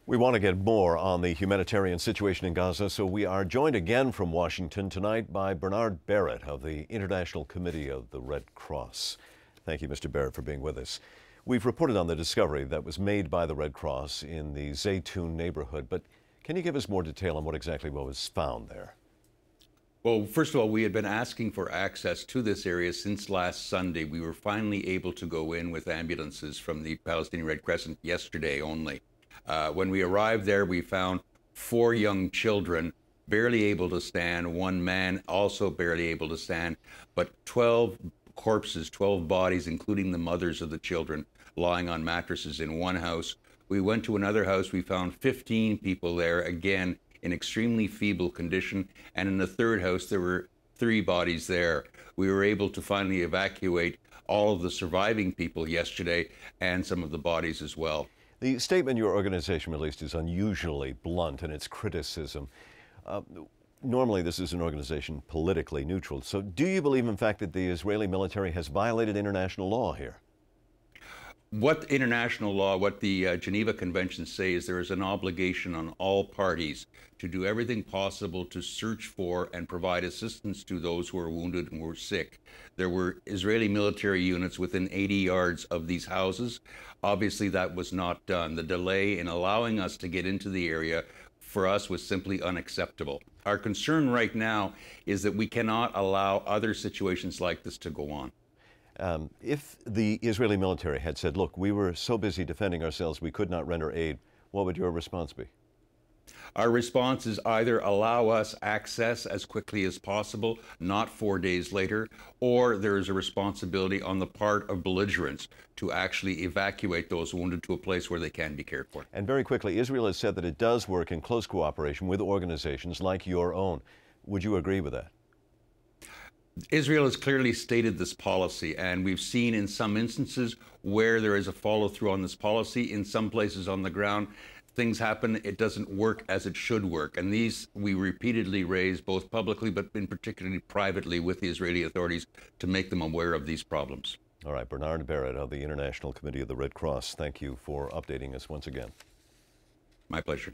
We want to get more on the humanitarian situation in Gaza, so we are joined again from Washington tonight by Bernard Barrett of the International Committee of the Red Cross. Thank you, Mr. Barrett, for being with us. We've reported on the discovery that was made by the Red Cross in the Zaytoun neighborhood, but can you give us more detail on what exactly was found there? Well, first of all, we had been asking for access to this area since last Sunday. We were finally able to go in with ambulances from the Palestinian Red Crescent yesterday only. When we arrived there, we found 4 young children barely able to stand, 1 man also barely able to stand, but 12 corpses, 12 bodies, including the mothers of the children, lying on mattresses in one house. We went to another house, we found 15 people there, again, in extremely feeble condition, and in the third house, there were 3 bodies there. We were able to finally evacuate all of the surviving people yesterday and some of the bodies as well. The statement your organization released is unusually blunt in its criticism. Normally, this is an organization politically neutral. So do you believe, in fact, that the Israeli military has violated international law here? What international law, what the Geneva Conventions say is there is an obligation on all parties to do everything possible to search for and provide assistance to those who are wounded and were sick. There were Israeli military units within 80 yards of these houses. Obviously, that was not done. The delay in allowing us to get into the area for us was simply unacceptable. Our concern right now is that we cannot allow other situations like this to go on. If the Israeli military had said, look, we were so busy defending ourselves we could not render aid, what would your response be? Our response is either allow us access as quickly as possible, not 4 days later, or there is a responsibility on the part of belligerents to actually evacuate those wounded to a place where they can be cared for. And very quickly, Israel has said that it does work in close cooperation with organizations like your own. Would you agree with that? Israel has clearly stated this policy, and we've seen in some instances where there is a follow-through on this policy. In some places on the ground, things happen, it doesn't work as it should work. And these we repeatedly raise, both publicly but in particularly privately with the Israeli authorities to make them aware of these problems. All right, Bernard Barrett of the International Committee of the Red Cross, thank you for updating us once again. My pleasure.